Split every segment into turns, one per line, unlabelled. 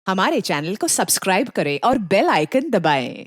हमारे चैनल को सब्सक्राइब करें और बेल आइकन दबाएं।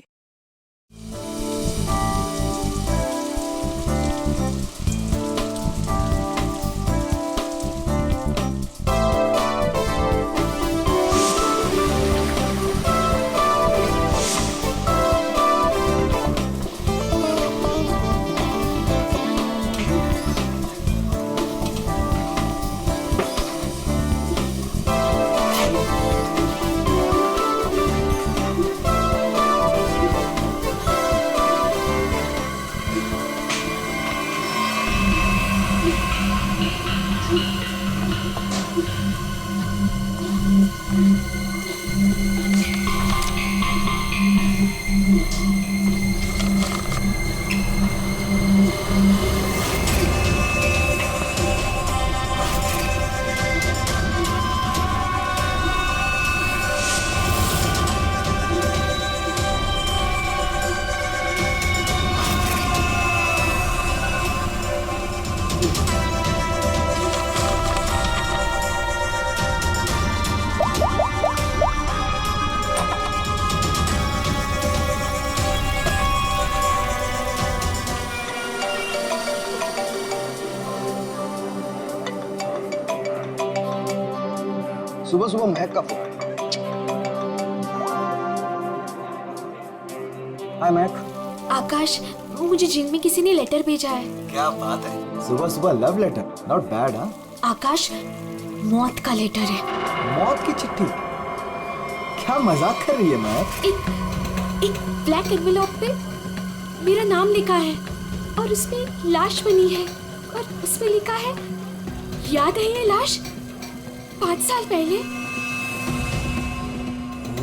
सुबह सुबह महक का फोन। हाय महक।
आकाश, मुझे जिम में किसी ने लेटर भेजा है।
क्या बात है, सुबह सुबह लव लेटर, नॉट बैड। हाँ
आकाश, मौत का लेटर है।
मौत की चिट्ठी? क्या मजाक कर रही है महक?
एक ब्लैक एनवेलप पे मेरा नाम लिखा है और उसमें लाश बनी है और उसमें लिखा है, याद है ये लाश 5 साल पहले?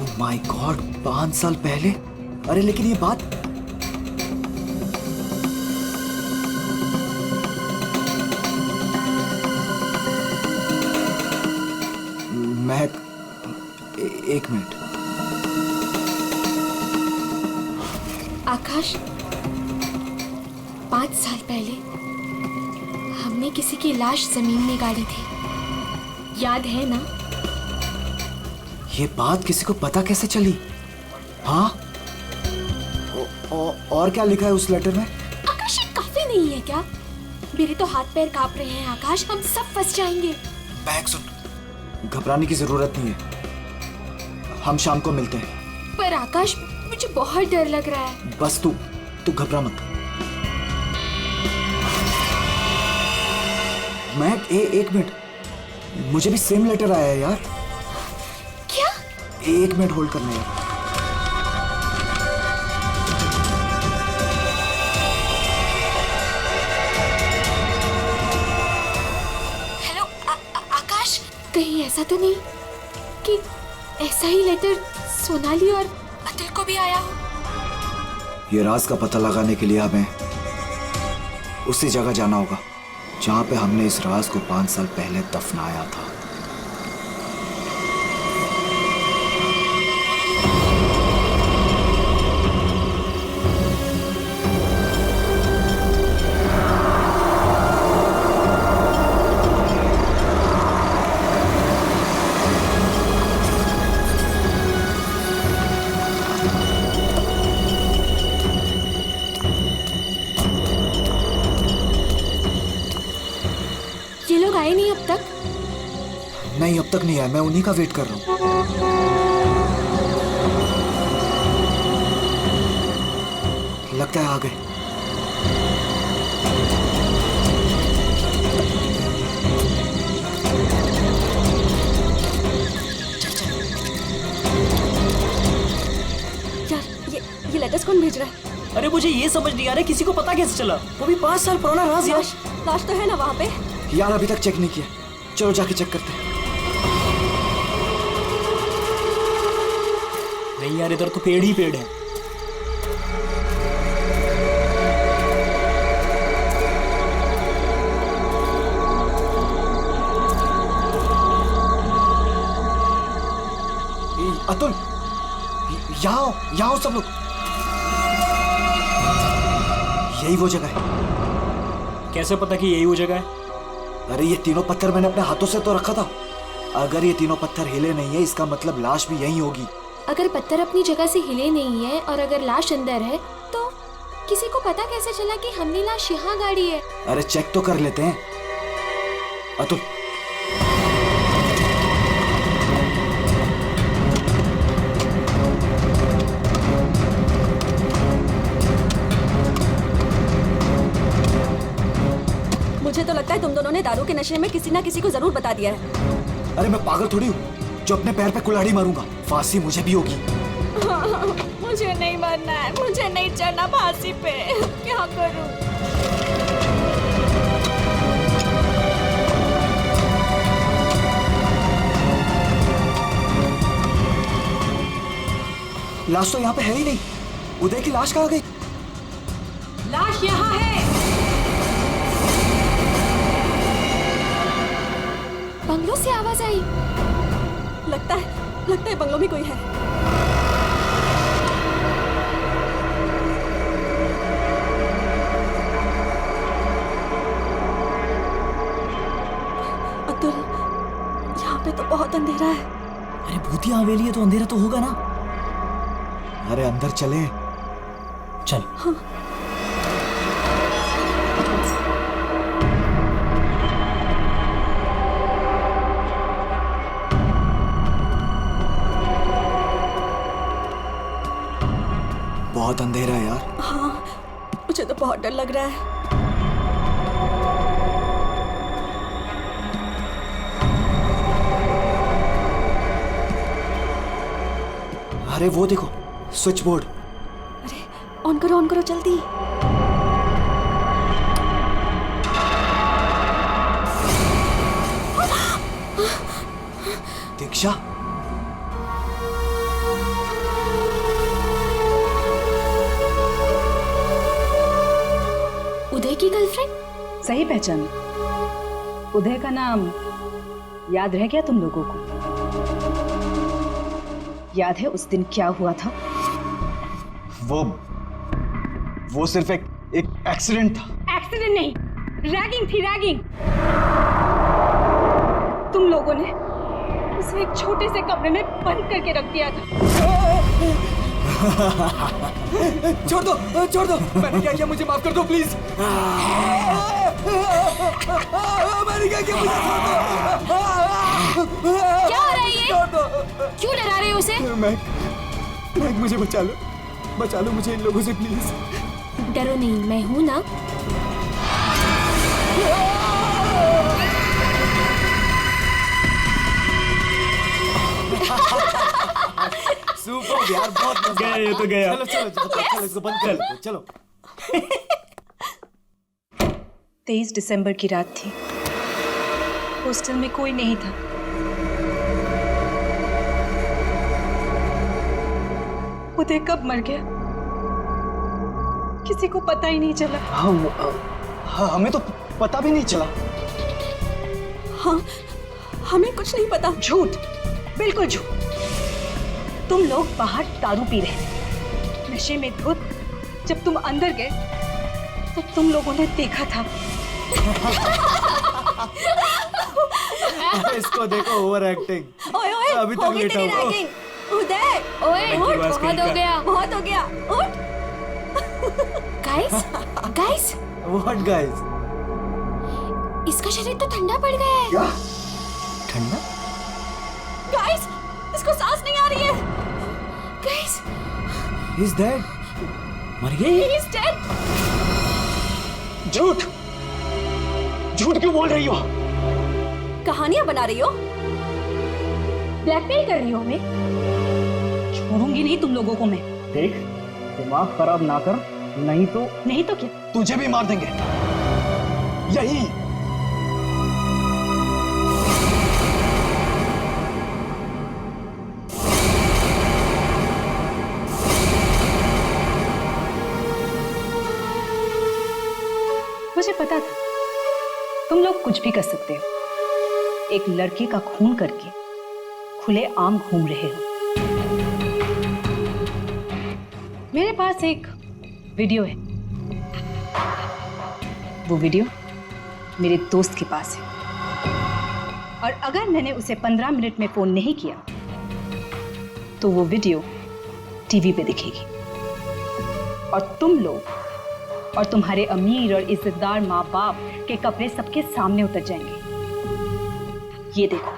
ओह माय गॉड, 5 साल पहले? अरे लेकिन ये बात महक, एक मिनट।
आकाश, 5 साल पहले हमने किसी की लाश जमीन में गाड़ी थी, याद है ना?
ये बात किसी को पता कैसे चली? हाँ, और क्या लिखा है उस लेटर में?
आकाश, ये काफी नहीं है क्या? मेरे तो हाथ पैर कांप रहे हैं आकाश, हम सब फंस जाएंगे।
महक सुन, घबराने की जरूरत नहीं है, हम शाम को मिलते हैं।
पर आकाश, मुझे बहुत डर लग रहा है।
बस तू घबरा मत। महक, एक मिनट, मुझे भी सेम लेटर आया है यार।
क्या?
एक मिनट होल्ड करना यार।
हेलो आकाश, कहीं ऐसा तो नहीं कि ऐसा ही लेटर सोनाली और अतुल को भी आया हो?
ये राज का पता लगाने के लिए हमें उसी जगह जाना होगा जहां पे हमने इस राज को 5 साल पहले दफनाया था।
ये लोग आए नहीं अब तक?
नहीं, अब तक नहीं आया, मैं उन्हीं का वेट कर रहा हूं। लगता है आ गए।
यार, ये लेटर्स कौन भेज रहा है?
अरे मुझे ये समझ नहीं आ रहा किसी को पता कैसे चला? वो भी 5 साल पुराना राज यार।
लाश तो है ना वहाँ पे?
यार अभी तक चेक नहीं किया, चलो जाके चेक करते हैं।
नहीं यार, इधर तो पेड़ ही पेड़ है।
अतुल, यहाँ आओ सब लोग। यही वो जगह है।
कैसे पता कि यही वो जगह है?
अरे ये तीनों पत्थर मैंने अपने हाथों से तो रखा था। अगर ये तीनों पत्थर हिले नहीं है इसका मतलब लाश भी यहीं होगी।
अगर पत्थर अपनी जगह से हिले नहीं है और अगर लाश अंदर है तो किसी को पता कैसे चला कि हमने लाश यहाँ गाड़ी है?
अरे चेक तो कर लेते हैं। अतुल
मुझे तो लगता है तुम दोनों ने दारू के नशे में किसी ना किसी को जरूर बता दिया है।
अरे मैं पागल थोड़ी हूँ जो अपने पैर पे कुल्हाड़ी मारूंगा। फांसी मुझे भी होगी।
मुझे नहीं मरना है, मुझे नहीं चढ़ना फांसी पे। क्या करूं?
लाश तो यहाँ पे है ही नहीं। उदय की लाश कहाँ गई?
लाश यहाँ है।
बंगलों से आवाज आई।
लगता है बंगलों में कोई है। अतुल, यहाँ पे तो बहुत अंधेरा है।
अरे भूतिया हवेली है तो अंधेरा तो होगा ना।
अरे अंदर चले।
चल।
हाँ।
बहुत अंधेरा है यार।
हाँ, मुझे तो बहुत डर लग रहा है।
अरे वो देखो स्विच बोर्ड।
अरे ऑन करो जल्दी।
दीक्षा
उदय की गर्लफ्रेंड?
सही पहचान। उदय का नाम याद रह गया तुम लोगों को? याद है उस दिन क्या हुआ था?
वो सिर्फ एक एक्सीडेंट था।
एक्सीडेंट नहीं, रैगिंग थी, रैगिंग। तुम लोगों ने उसे एक छोटे से कमरे में बंद करके रख दिया था।
छोड़ दो मैंने क्या किया मुझे माफ कर दो प्लीज। मैंने क्या किया मुझे छोड़ दो।
क्या हो रहा है ये? क्यों डरा रहे हो उसे?
मैक मुझे बचा लो मुझे इन लोगों से प्लीज।
डरो नहीं, मैं हूं ना।
सुपर यार, बहुत मजा
गया ये तो गया।
चलो इसको बंद कर दो चलो।
23 दिसंबर की रात थी। हॉस्टल में कोई नहीं था। उदय कब मर गया किसी को पता ही नहीं चला।
हाँ हमें तो पता भी नहीं चला।
हाँ, हमें कुछ नहीं पता।
झूठ, बिल्कुल झूठ। तुम लोग बाहर दारू पी रहे थे, नशे में धुत। जब तुम अंदर गए तो तुम लोगों ने देखा था।
इसको देखो ओवर एक्टिंग।
ओए
अभी तक
होगी
लेटा
तेरी
हुआ।
रैगिंग। उदय,
ओए
उठ,
बहुत हो गया।
उठ।
Guys
what guys?
इसका शरीर तो ठंडा पड़ गया है।
क्या ठंडा?
गाइस, इसको सांस नहीं आ रही है।
Guys,
He's dead.
मर गई?
He is dead.
झूठ क्यों बोल रही हो?
कहानियां बना रही हो?
ब्लैकमेल कर रही हो हमें? छोड़ूंगी नहीं तुम लोगों को मैं।
देख, दिमाग खराब ना कर, नहीं तो
क्या?
तुझे भी मार देंगे यही।
मुझे पता था तुम लोग कुछ भी कर सकते हो। एक लड़के का खून करके खुले आम घूम रहे हो। मेरे पास एक वीडियो है। वो वीडियो मेरे दोस्त के पास है। और अगर मैंने उसे 15 मिनट में फोन नहीं किया तो वो वीडियो टीवी पे दिखेगी और तुम लोग और तुम्हारे अमीर और इज्जतदार माँ बाप के कपड़े सबके सामने उतर जाएंगे। ये देखो।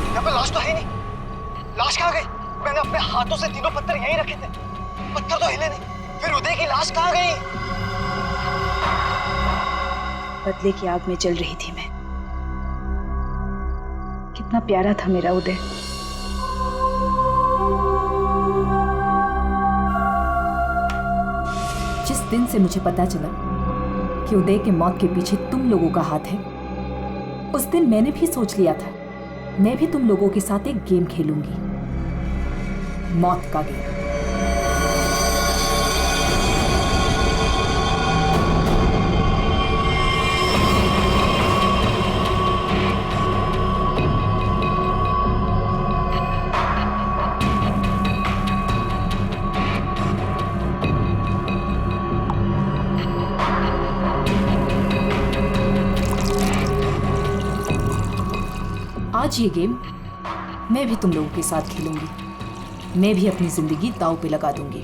यहाँ पे लाश तो है नहीं। लाश कहाँ गई? मैंने अपने हाथों से तीनों पत्थर यहीं रखे थे, पत्थर तो हिले नहीं। फिर उदय की लाश कहाँ गई?
बदले की आग में जल रही थी मैं। कितना प्यारा था मेरा उदय।
जिस दिन से मुझे पता चला कि उदय के मौत के पीछे तुम लोगों का हाथ है, उस दिन मैंने भी सोच लिया था मैं भी तुम लोगों के साथ एक गेम खेलूंगी, मौत का गेम। आज ये गेम मैं भी तुम लोगों के साथ खेलूंगी। मैं भी अपनी जिंदगी दांव पे लगा दूंगी।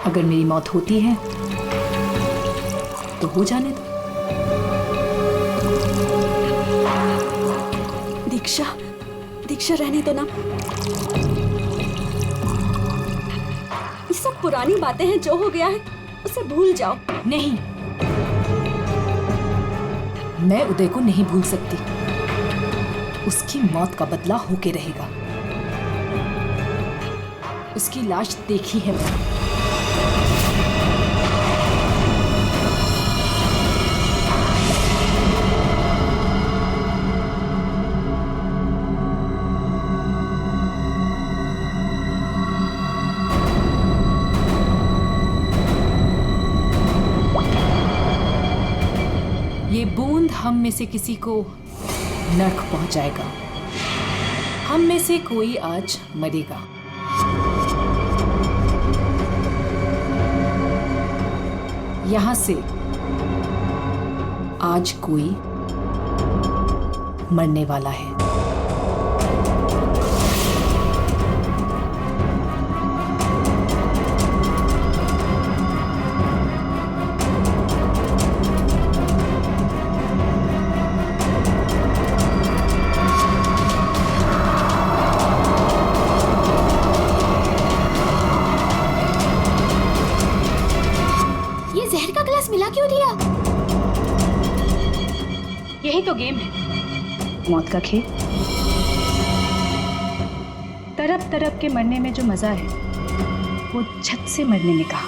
अगर मेरी मौत होती है तो हो जाने दो।
दीक्षा, दीक्षा रहने दो ना। ये सब पुरानी बातें हैं, जो हो गया है उसे भूल जाओ।
नहीं, मैं उदय को नहीं भूल सकती। उसकी मौत का बदला होके रहेगा। उसकी लाश देखी है मैंने। ये बूंद हम में से किसी को नर्क पहुंचाएगा। हम में से कोई आज मरेगा। यहां से आज कोई मरने वाला है।
जहर का ग्लास मिला क्यों दिया?
यही तो गेम है, मौत का खेल। तरफ तरफ के मरने में जो मजा है वो झट से मरने में कहा।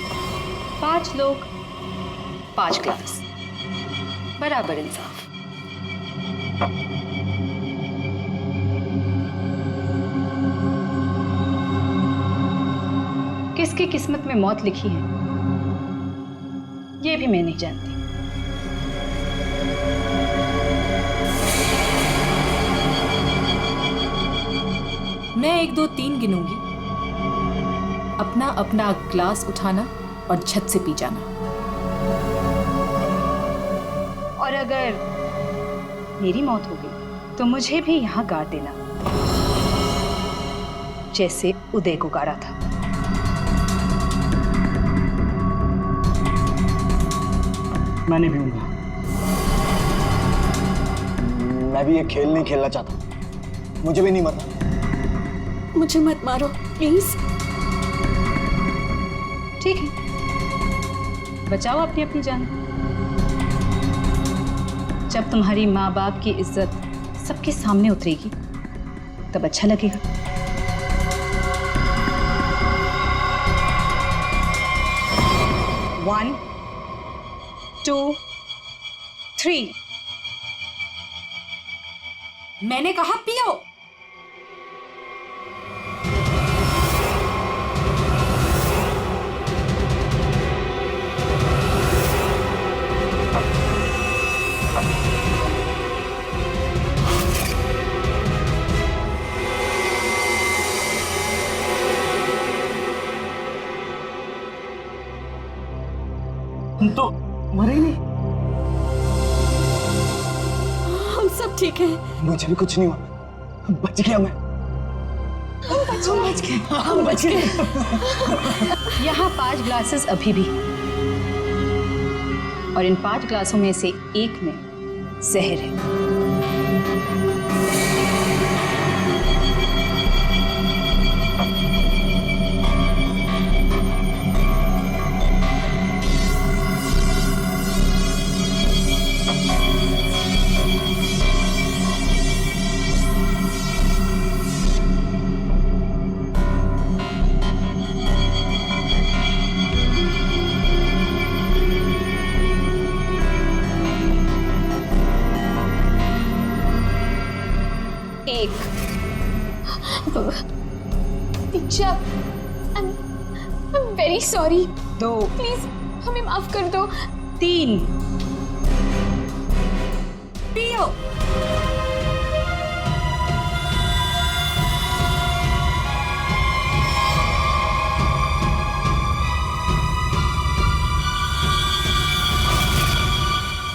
5 लोग 5 ग्लास, बराबर इंसाफ। किसकी किस्मत में मौत लिखी है ये भी मैं नहीं जानती।
मैं 1 2 3 गिनूंगी। अपना अपना ग्लास उठाना और छत से पी जाना।
और अगर मेरी मौत हो गई तो मुझे भी यहाँ गाड़ देना, जैसे उदय को गाड़ा था।
मैं नहीं पीऊंगा।
मैं भी ये खेल नहीं खेलना चाहता। मुझे भी नहीं मरना।
मुझे मत मारो प्लीज।
ठीक है, बचाओ अपनी अपनी जान। जब तुम्हारी माँ बाप की इज्जत सबके सामने उतरेगी तब अच्छा लगेगा। One, 2, 3।
मैंने कहा पियो।
तुम तो मरे ही नहीं।
हम सब ठीक हैं।
मुझे भी कुछ नहीं हुआ, बच गया मैं।
हम बच गए।
यहाँ 5 ग्लासेस अभी भी, और इन 5 ग्लासों में से एक में जहर है।
दीक्षा, I'm very sorry.
2
प्लीज हमें माफ कर दो।
3
पियो।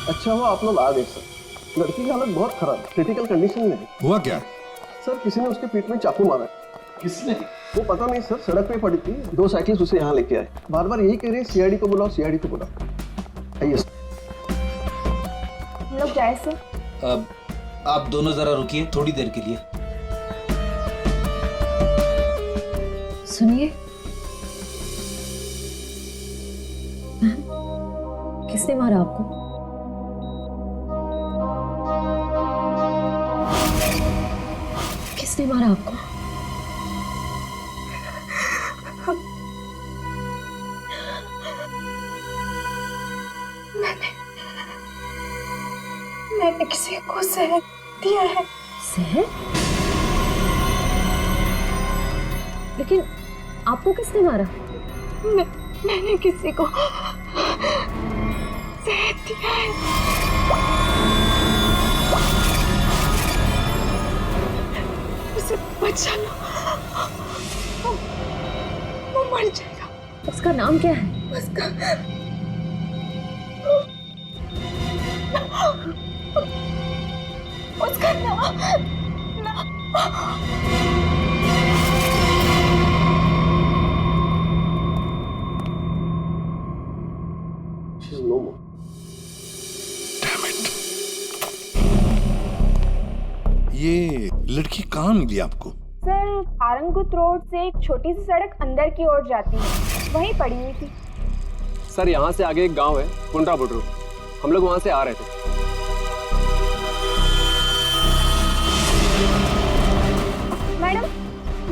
अच्छा हुआ आप लोग आ गए सर। लड़की की हालत बहुत खराब, क्रिटिकल कंडीशन में है।
हुआ क्या?
सर किसी ने उसके पीठ में चाकू मारा।
किसने?
वो पता नहीं सर, सड़क पे पड़ी थी, 2 साइकिल्स उसे यहाँ लेके आए, बार बार यही कह रहे सीआईडी को बुलाओ, सीआईडी को बुलाओ। आइए सर।
लोग जाए सर।
अब आप दोनों जरा रुकिए थोड़ी देर के लिए।
सुनिए, किसने मारा आपको? किसने मारा आपको?
मैंने किसी को जहर दिया है।
जहर? लेकिन आपको किसने मारा?
मैंने किसी को जहर दिया है। उसे बचा लो, वो मर जाएगा।
उसका नाम क्या है?
उसका नाम
She's no more.
ये लड़की कहाँ मिली आपको?
सर आरंगुत रोड से एक छोटी सी सड़क अंदर की ओर जाती है, वहीं पड़ी हुई थी।
सर यहाँ से आगे एक गांव है पुंडरा बुडरू, हम लोग वहां से आ रहे थे।
मैडम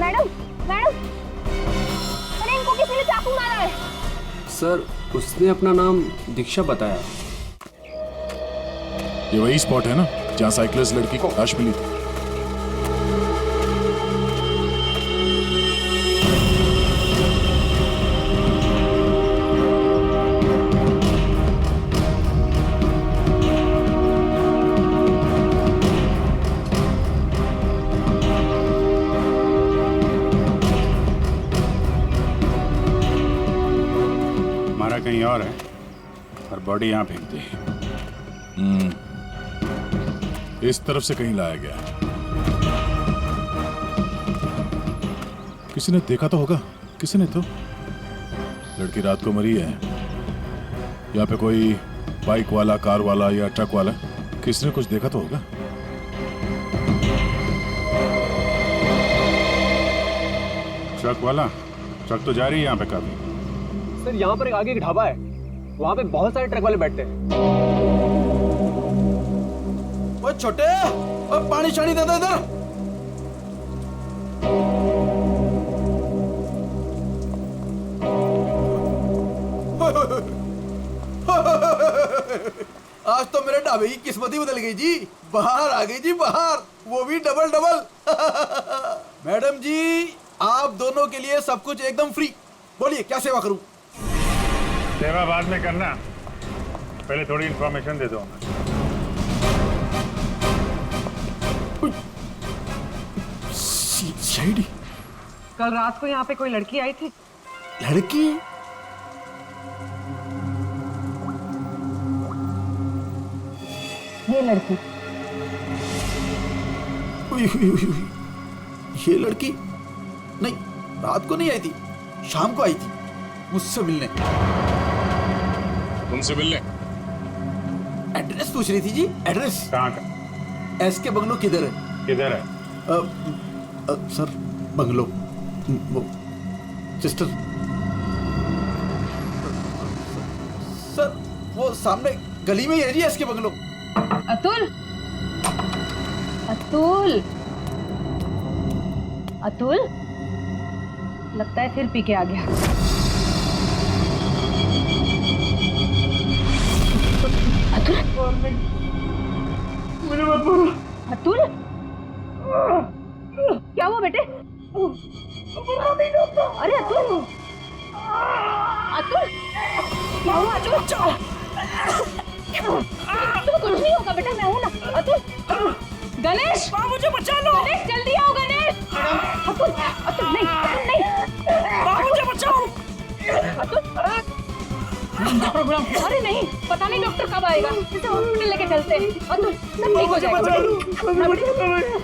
मैडम मैडम, अरे इनको किसी ने चाकू मारा है।
सर उसने अपना नाम दीक्षा बताया।
ये वही स्पॉट है ना जहाँ साइकिलिस्ट लड़की को लाश मिली थी?
मारा कहीं और है और बॉडी यहाँ फेंक दी।
इस तरफ से कहीं लाया गया। किसी ने देखा तो होगा, किसी ने तो। लड़की रात को मरी है। यहाँ पे कोई बाइक वाला, कार वाला या ट्रक वाला, किसी ने कुछ देखा तो होगा।
ट्रक वाला? ट्रक तो जा रही है यहाँ पे काफी।
सर यहाँ पर एक आगे एक ढाबा है, वहाँ पे बहुत सारे ट्रक वाले बैठते हैं।
ओए छोटे, अब पानी शानी दे दे इधर। आज तो मेरे ढाबे की किस्मत ही बदल गई जी। बाहर आ गई जी, बाहर, वो भी डबल डबल। मैडम जी, आप दोनों के लिए सब कुछ एकदम फ्री। बोलिए क्या सेवा करूं?
सेवा बाद में करना, पहले थोड़ी इंफॉर्मेशन दे दो।
सीआईडी?
कल रात को यहाँ पे कोई लड़की आई थी।
लड़की?
ये लड़की।
ये लड़की नहीं, रात को नहीं आई थी, शाम को आई थी मुझसे मिलने।
तुमसे मिलने?
एड्रेस पूछ रही थी जी। एड्रेस
कहाँ का?
एसके बंगलो किधर है?
किधर है?
सर बंगलो वो सिस्टर सर वो सामने गली में ही है जी एसके बंगलो।
अतुल, अतुल, अतुल, लगता है फिर पी के आ गया। अतुल, मुझे मत बोलो। अतुल, क्या हुआ बेटे? अरे अतुल, अतुल, क्या हुआ अतुल? तो कुछ नहीं होगा बेटा, मैं हूं ना। अतुल, गणेश, मुझे बचा लो। गणेश जल्दी आओ गणेश। अतुल, अतुल नहीं, अतुल नहीं, मुझे बचाओ। अतुल, प्रोग्राम, अरे नहीं, पता नहीं डॉक्टर कब आएगा, इसे हॉस्पिटल लेके चलते हैं। अतुल, सब ठीक हो जाएगा।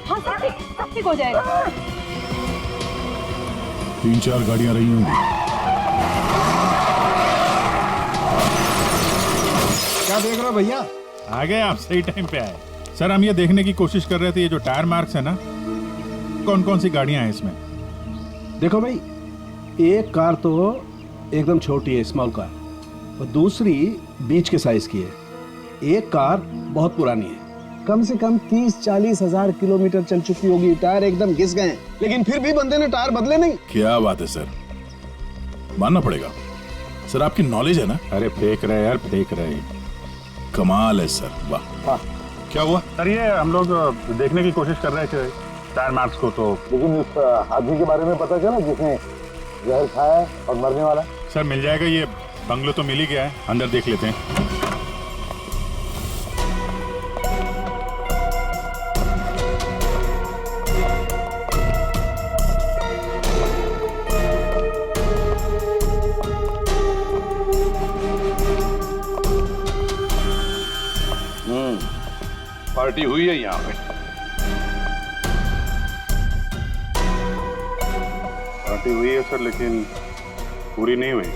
हाँ सब ठीक हो जाएगा।
3-4 गाड़ियां रही होंगी।
क्या देख रहे हो भैया?
आ गए आप, सही टाइम पे आए। सर हम ये देखने की कोशिश कर रहे थे, ये जो टायर मार्क्स है ना, कौन कौन सी गाड़ियां हैं इसमें?
देखो भाई, एक कार तो एकदम छोटी है, स्मॉल कार, और दूसरी बीच के साइज की है। एक कार बहुत पुरानी है, कम से कम 30-40 हजार किलोमीटर चल चुकी होगी, टायर एकदम घिस गए हैं, लेकिन फिर भी बंदे ने टायर बदले नहीं।
क्या बात है सर, मानना पड़ेगा सर, आपकी नॉलेज है ना।
अरे फेंक रहे यार, फेंक रहे,
कमाल है सर, वाह।
हाँ।
क्या हुआ
सर? ये हम लोग देखने की कोशिश कर रहे थे टायर मार्क्स को, तो
लेकिन उस आदमी के बारे में पता चला जिसने जहर खाया और मरने वाला?
सर मिल जाएगा, ये बंगलो तो मिल ही गया है, अंदर देख लेते हैं।
पार्टी हुई है यहाँ पे। पार्टी हुई है सर, लेकिन पूरी नहीं हुई,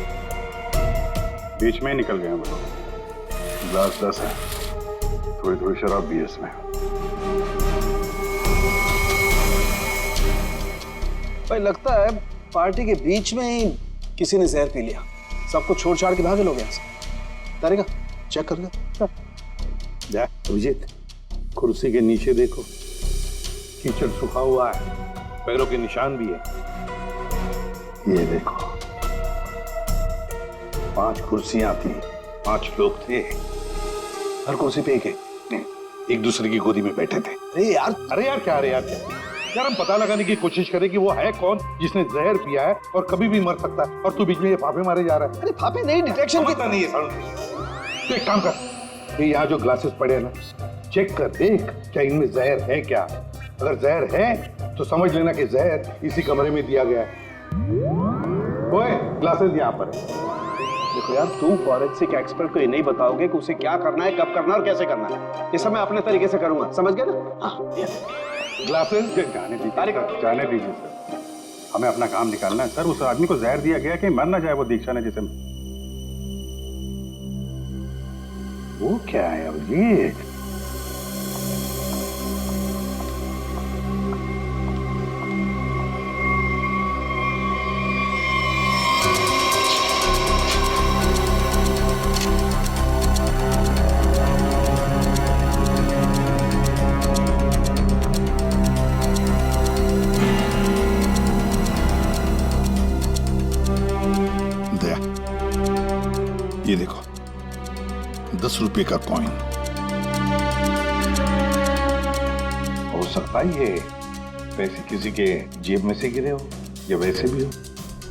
बीच में ही निकल गए हम लोग। ग्लास 10 है, थोड़ी थोड़ी शराब भी है इसमें।
भाई लगता है पार्टी के बीच में ही किसी ने जहर पी लिया, सबको छोड़ छाड़ के भागे लोग यहाँ से। तारिका चेक कर ले।
जा अभिजीत, कुर्सी के नीचे देखो, कीचड़ सूखा हुआ है, पैरों के निशान भी है। ये देखो, 5 कुर्सियां थी, 5 लोग थे,
हर कुर्सी पे
एक दूसरे की गोदी में बैठे थे।
अरे यार
क्या यार हम पता लगाने की कोशिश करें कि वो है कौन जिसने जहर पिया है और कभी भी मर सकता है, और तू बीच में ये फाफे मारे जा रहा है।
अरे फाफे नहीं, डिटेक्शन की
नहीं है। तो एक काम कर, ये यहाँ जो ग्लासेस पड़े हैं ना, चेक कर देख क्या इनमें जहर है क्या। अगर जहर है तो समझ लेना कि जहर इसी कमरे में दिया गया है। ओए ग्लासेस यहाँ पर।
देखो यार, तू फॉरेंसिक एक्सपर्ट को ये नहीं बताओगे कि उसे क्या करना है, कब करना है और कैसे करना है। ये सब मैं अपने तरीके से करूंगा, समझ गए ना? हाँ,
ग्लासेस जाने दीजिए सर, हमें अपना काम निकालना है। सर उस आदमी को जहर दिया गया कि मर ना जाए वो दीक्षा ने जिसे। वो क्या है अभिजीत?
ये देखो, 10 रुपए का कॉइन।
हो सकता है ये पैसे किसी के जेब में से गिरे हो या वैसे भी हो,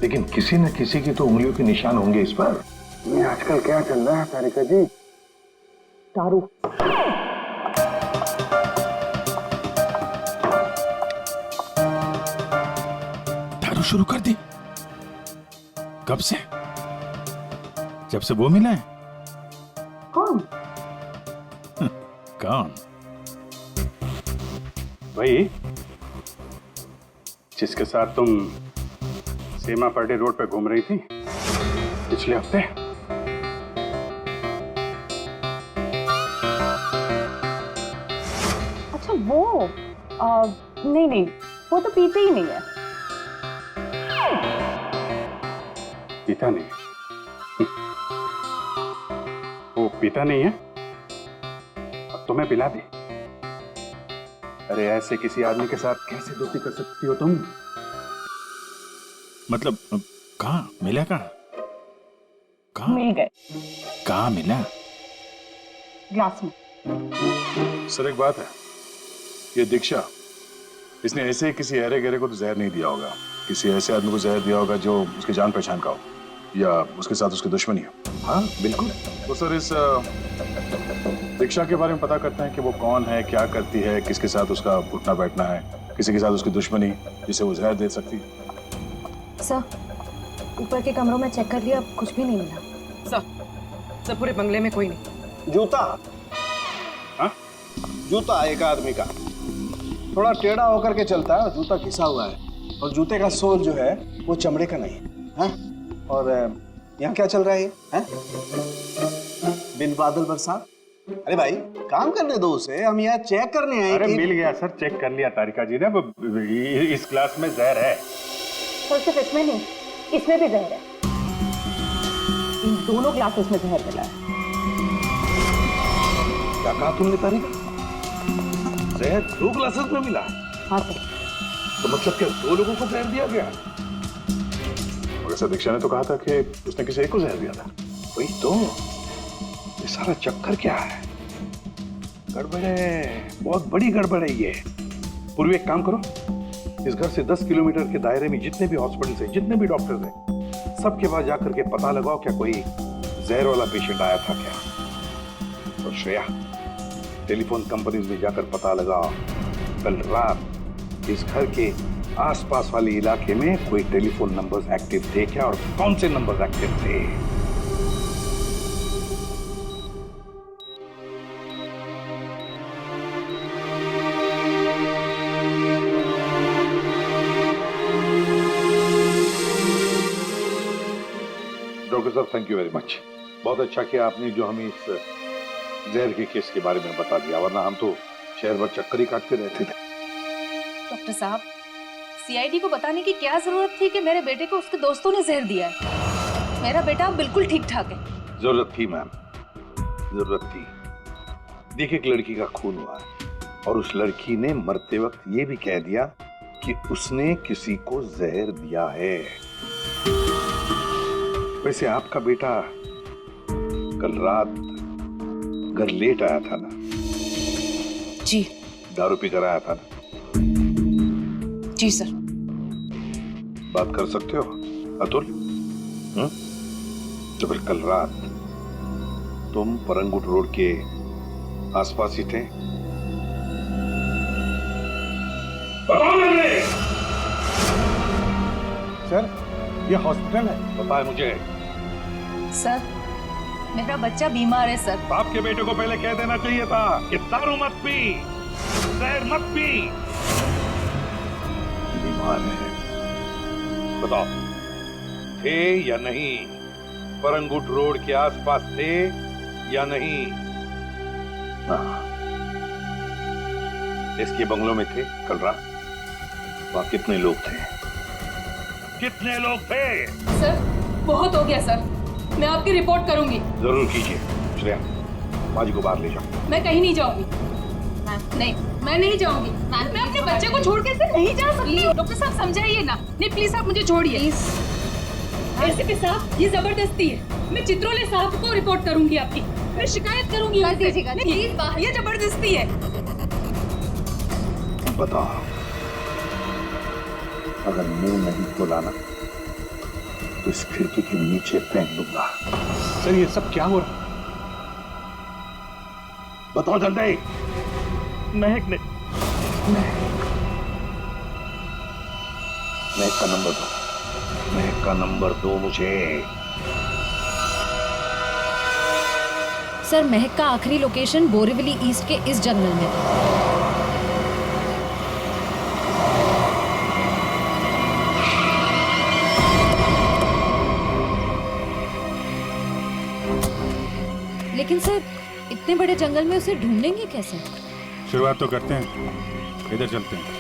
लेकिन किसी न किसी की तो उंगलियों के निशान होंगे इस पर।
ये आजकल क्या चल रहा है तारिका जी? दारू।
दारू शुरू कर दी? कब से? जब से वो मिला है?
कौन?
कौन?
वही जिसके साथ तुम सीमा पर्डे रोड पे घूम रही थी पिछले हफ्ते।
अच्छा वो नहीं नहीं, वो तो पीते ही नहीं है।
पीता नहीं? वो पीता नहीं है? अब तुम्हें पिला दी। अरे ऐसे किसी आदमी के साथ कैसे दोस्ती कर सकती हो तुम?
मतलब कहाँ मिला? कहाँ
मिल गए।
कहाँ मिला?
ग्लास में।
सर एक बात है, ये दीक्षा, इसने ऐसे किसी अरे गहरे को तो जहर नहीं दिया होगा। किसी ऐसे आदमी को जहर दिया होगा जो उसकी जान पहचान का हो या उसके साथ उसकी दुश्मनी हो।
हाँ बिल्कुल।
तो सर इस दीक्षा के बारे में पता करते हैं कि वो कौन है, क्या करती है, किसके साथ उसका उठना बैठना है, किसी के साथ उसकी दुश्मनी जिसे वो जहर दे सकती है।
सर ऊपर के कमरों में चेक कर लिया, कुछ भी नहीं मिला।
सर पूरे बंगले में कोई नहीं।
जूता, हाँ जूता एक आदमी का थोड़ा टेढ़ा होकर के चलता है, जूता घिसा हुआ है और जूते का सोल जो है वो चमड़े का नहीं है। हाँ? और यहाँ क्या चल रहा है? हाँ? बिन बादल बरसात। अरे भाई काम करने दो उसे, हम यहाँ चेक करने आए।
अरे मिल गया सर, चेक कर लिया तारिका जी ने। इस क्लास में जहर है।
सर सिर्फ इसमें नहीं, इसमें भी जहर है। इन दोनों ग्लासेस में जहर मिला है।
क्या कहा तुमने तारिका? जहर 2 ग्लासेस में मिला?
हाँ सर।
तो मतलब क्या 2 लोगों को जहर दिया गया?
वैसे दीक्षा ने तो कहा था कि उसने किसी एक को जहर दिया था।
वही तो, ये सारा चक्कर क्या है? गड़बड़ है, बहुत बड़ी गड़बड़ है ये। पूर्वी एक काम करो, इस घर से 10 किलोमीटर के दायरे में जितने भी हॉस्पिटल्स हैं, जितने भी डॉक्टर्स हैं, सबके पास जाकर के पता लगाओ क्या कोई जहर वाला पेशेंट आया था क्या। और श्रेया, टेलीफोन कंपनीज में जाकर पता लगाओ कल रात इस घर के आसपास वाले इलाके में कोई टेलीफोन नंबर्स एक्टिव थे क्या और कौन से नंबर्स एक्टिव थे। डॉक्टर साहब थैंक यू वेरी मच, बहुत अच्छा किया आपने जो हमें इस जहर के केस के बारे में बता दिया, वरना हम तो शहर भर चक्कर ही काटते रहते थे।
डॉक्टर साहब, सीआईडी को बताने की क्या जरूरत थी कि मेरे बेटे को उसके दोस्तों ने जहर दिया है? मेरा बेटा बिल्कुल ठीक ठाक है।
जरूरत थी मैम, जरूरत थी। देखिए एक लड़की का खून हुआ है और उस लड़की ने मरते वक्त ये भी कह दिया कि उसने किसी को जहर दिया है। वैसे आपका बेटा कल रात घर लेट आया था ना?
जी।
दारू पी कर आया था ना?
जी सर।
बात कर सकते हो अतुल? तो फिर कल रात तुम परंगुट रोड के आसपास ही थे?
सर ये हॉस्पिटल है।
पता है मुझे।
सर मेरा बच्चा बीमार है सर।
बाप के बेटे को पहले कह देना चाहिए था कि दारू मत पी, जहर मत पी।
बीमार है, बताओ थे या नहीं? परंगुट रोड के आसपास थे या नहीं? हाँ, इसके बंगलों में थे कल रात। वहां कितने लोग थे?
कितने लोग थे?
सर बहुत हो गया सर, मैं आपकी रिपोर्ट करूंगी।
जरूर कीजिए। श्रेया, माँ जी को बाहर ले जाओ।
मैं कहीं नहीं जाऊंगी। नहीं, मैं नहीं जाऊंगी। मैं अपने बच्चे को छोड़ के नहीं जा सकती। डॉक्टर साहब समझाइए ना। नहीं प्लीज आप मुझे छोड़िए। एसीपी साहब ये जबरदस्ती है। मैं चित्रोले साहब को रिपोर्ट करूंगी आपकी। मैं शिकायत करूंगी। प्लीज ये जबरदस्ती है।
बताओ, अगर मुंह नहीं खोला ना तो इस खिड़की के नीचे फेंक दूंगा।
सर ये सब क्या हो रहा?
बताओ जल्दी।
महक ने
महक का नंबर दो, महक का नंबर दो मुझे।
सर महक का आखिरी लोकेशन बोरीवली ईस्ट के इस जंगल में था। लेकिन सर इतने बड़े जंगल में उसे ढूंढेंगे कैसे?
शुरुआत तो करते हैं, इधर चलते हैं।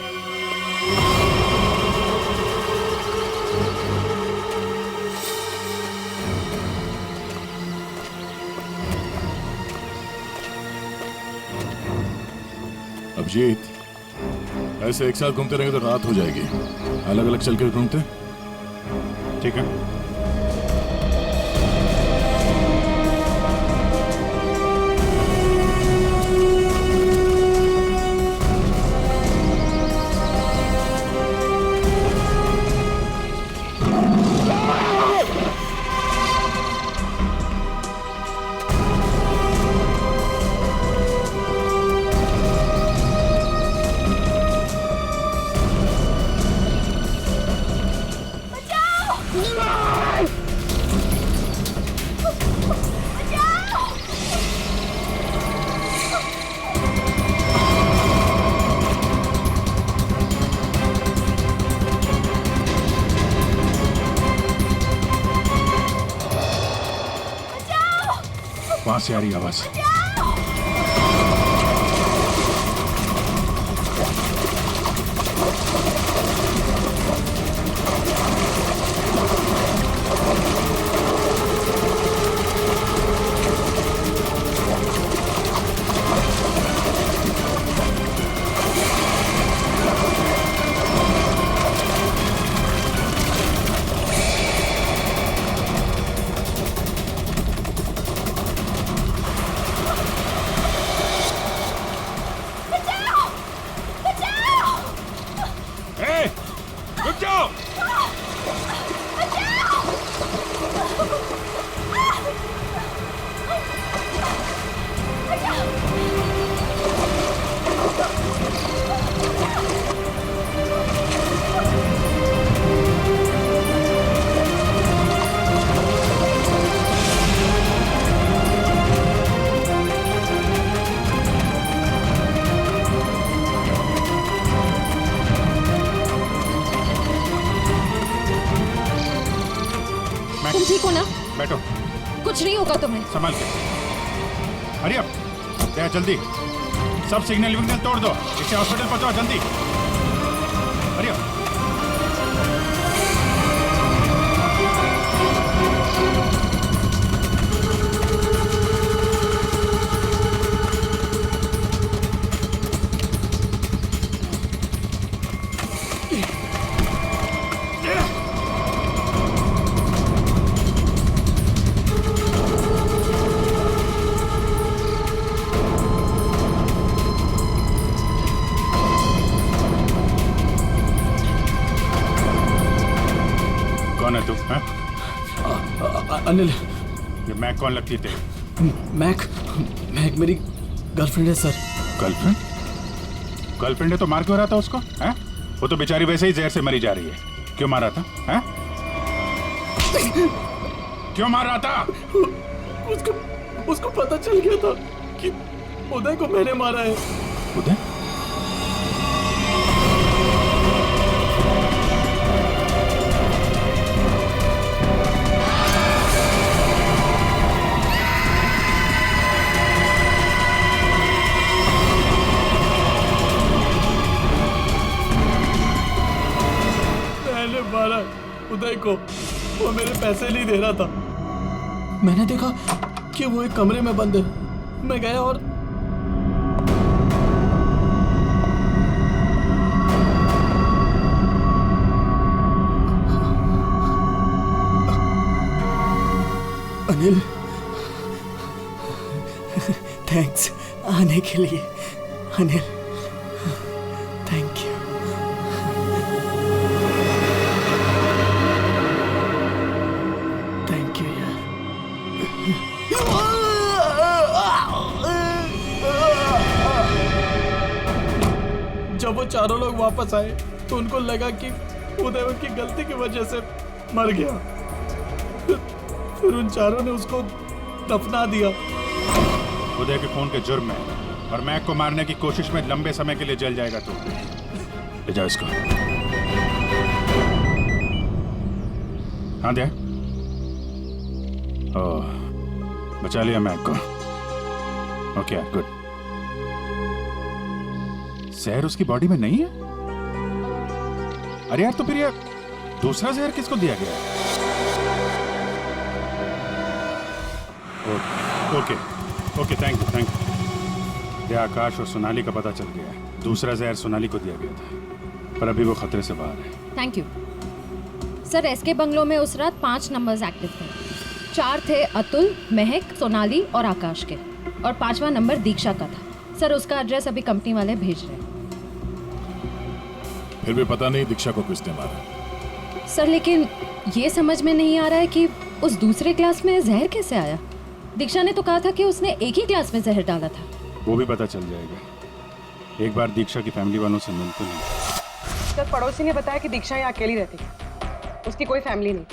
अभिजीत, ऐसे एक साथ घूमते रहेंगे तो रात हो जाएगी। अलग अलग चल कर घूमते।
ठीक है। वहां से आ रही आवाज।
ठीक हो ना?
बैठो।
कुछ नहीं होगा तुम्हें।
संभाल के। हरी अप, जा जल्दी। सब सिग्नल विग्नल तोड़ दो, इसे हॉस्पिटल पहुंचाओ जल्दी। Hurry up. कौन है तू?
अनिल।
ये मैक कौन लगती थी?
मैक मेरी गर्लफ्रेंड है सर।
गर्लफ्रेंड? गर्लफ्रेंड है तो मार क्यों रहा था उसको? हैं? वो तो बेचारी वैसे ही जहर से मरी जा रही है। क्यों मार रहा था? हैं? क्यों मार रहा था?
उसको पता चल गया था कि उदय को मैंने मारा है।
उदय?
मारा उदय को। वो मेरे पैसे नहीं दे रहा था। मैंने देखा कि वो एक कमरे में बंद है। मैं गया और अनिल, थैंक्स आने के लिए। Anil, thank you. जब वो चारों लोग वापस आए तो उनको लगा कि उदय उनकी गलती की वजह से मर गया। फिर उन चारों ने उसको दफना दिया।
उदय के खून के जुर्म में और मैक को मारने की कोशिश में लंबे समय के लिए जल जाएगा तू। ले जाओ इसको। हाँ दे। ओह, बचा लिया मैक को। Okay good. जहर उसकी बॉडी में नहीं है? अरे यार, तो फिर ये दूसरा जहर किसको दिया गया? Okay okay, thank you. ये आकाश और सोनाली का पता चल गया है। दूसरा जहर सोनाली को दिया गया था, पर अभी वो खतरे से बाहर है।
Thank you sir. SK bungalow में उस रात 5 नंबर्स एक्टिव थे। 4 थे अतुल, महक, सोनाली और आकाश के, और 5वां नंबर दीक्षा का था। सर उसका एड्रेस अभी कंपनी वाले भेज रहे हैं।
फिर भी पता नहीं दीक्षा को किसने मारा।
सर लेकिन ये समझ में नहीं आ रहा है कि उस दूसरे क्लास में जहर कैसे आया। दीक्षा ने तो कहा था कि उसने एक ही क्लास में जहर डाला था।
वो भी पता चल जाएगा। एक बार दीक्षा की फैमिली वालों से मिलते हैं।
सर पड़ोसी ने बताया कि दीक्षा यहाँ अकेली रहती है, उसकी कोई फैमिली नहीं।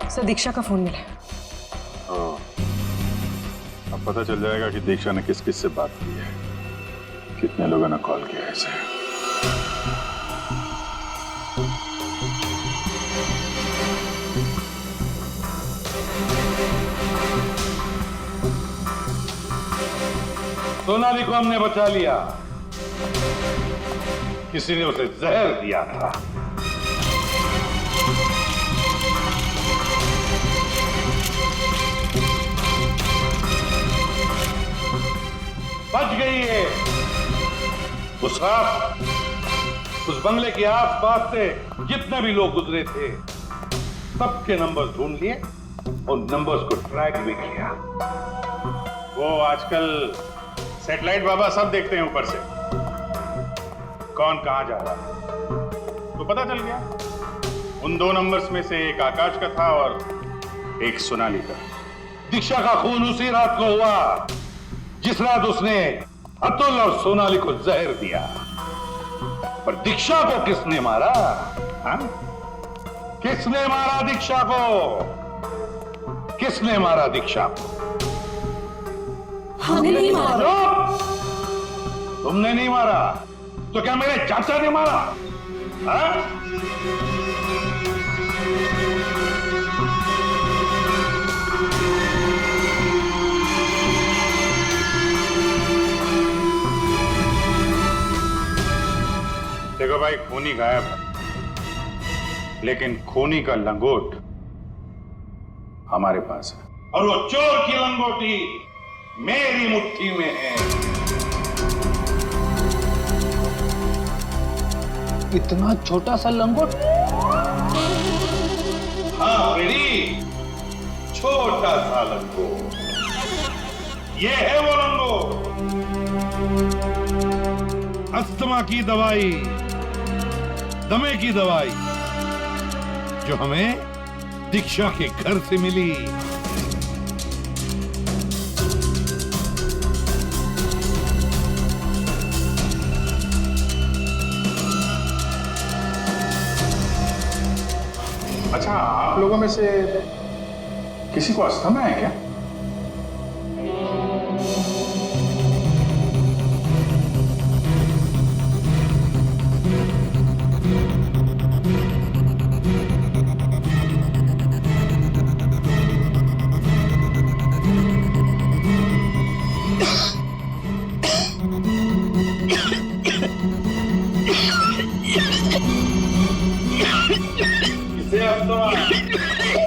सर दीक्षा का फोन मिला।
अब पता चल जाएगा कि दीक्षा ने किस किस से बात की है, कितने लोगों ने कॉल किया है इसे।
सोनाली को हमने बचा लिया। किसी ने उसे जहर दिया था। बच गई है। उस रात उस बंगले के आसपास से जितने भी लोग गुजरे थे, सबके नंबर्स ढूंढ लिए और नंबर्स को ट्रैक भी किया।
वो आजकल सैटेलाइट बाबा सब देखते हैं ऊपर से, कौन कहां जा रहा है। तो पता चल गया उन 2 नंबर्स में से एक आकाश का था और एक सोनाली का।
दीक्षा का खून उसी रात को हुआ जिस रात उसने अतुल और सोनाली को जहर दिया। पर दीक्षा को किसने मारा? हा? किसने मारा दीक्षा को? किसने मारा दीक्षा को?
हमने नहीं मारा।
तुमने नहीं मारा तो क्या मेरे चाचा ने मारा? हा?
देखो भाई, खूनी गायब है, लेकिन खूनी का लंगोट हमारे पास है।
और वो चोर की लंगोटी मेरी मुट्ठी में है।
इतना छोटा सा लंगोट?
हाँ बेटी, छोटा सा लंगोट। ये है वो लंगोट। अस्थमा की दवाई, दमे की दवाई जो हमें दीक्षा के घर से मिली।
अच्छा, आप लोगों में से किसी को अस्थमा है क्या?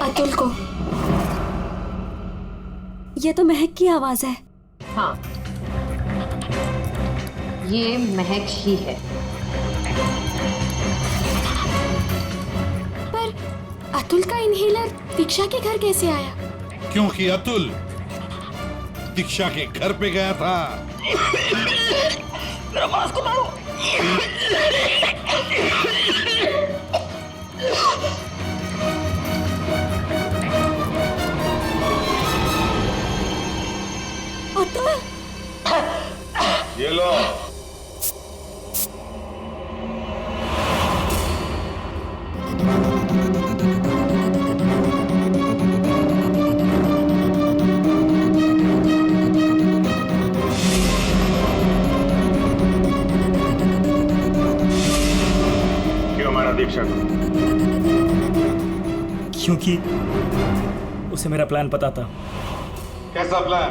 अतुल को। ये तो महक की आवाज है।
हाँ, ये महक ही है।
पर अतुल का इनहेलर दीक्षा के घर कैसे आया?
क्योंकि अतुल दीक्षा के घर पे गया था।
मेरा मास्क को मारो।
ये लो,
दीक्षा को?
क्योंकि उसे मेरा प्लान पता था।
कैसा प्लान?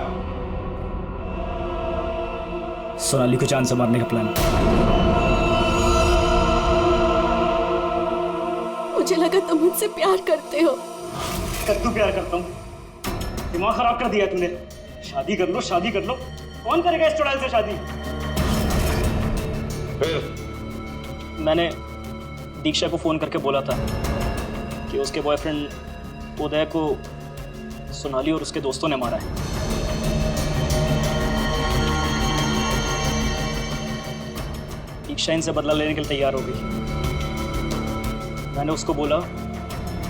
सोनाली को जान से मारने का प्लान।
मुझे लगा तुम मुझसे प्यार करते हो।
कद्दू प्यार करता हूँ? दिमाग खराब कर दिया तूने। शादी कर लो, शादी कर लो। कौन करेगा इस चुड़ैल से शादी?
फिर
मैंने दीक्षा को फोन करके बोला था कि उसके बॉयफ्रेंड उदय को सोनाली और उसके दोस्तों ने मारा है। दीक्षा इनसे बदला लेने के लिए तैयार हो गई। मैंने उसको बोला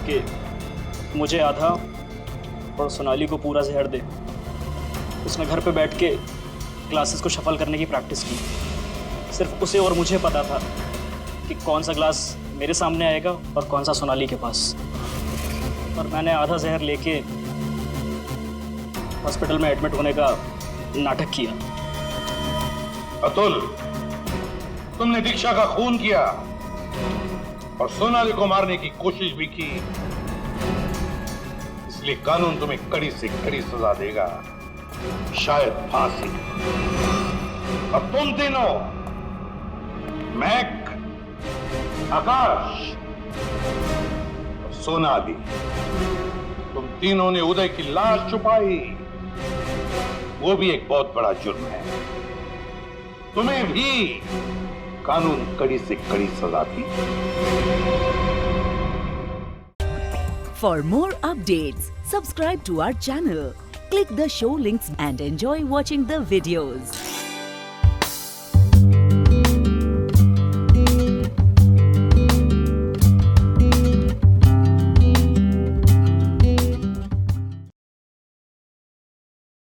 कि मुझे आधा और सोनाली को पूरा जहर दे। उसने घर पे बैठ के ग्लासेस को शफल करने की प्रैक्टिस की। सिर्फ उसे और मुझे पता था कि कौन सा ग्लास मेरे सामने आएगा और कौन सा सोनाली के पास। और मैंने आधा जहर लेके हॉस्पिटल में एडमिट होने का नाटक किया।
अतुल, तुमने दीक्षा का खून किया और सोनाली को मारने की कोशिश भी की, इसलिए कानून तुम्हें कड़ी से कड़ी सजा देगा, शायद फांसी। अब तुम तीनों, महक, आकाश और सोनाली, तुम तीनों ने उदय की लाश छुपाई। वो भी एक बहुत बड़ा जुर्म है। तुम्हें भी कानून कड़ी से कड़ी सजा दी।
For more updates, subscribe to our channel, click the show links and enjoy watching the videos.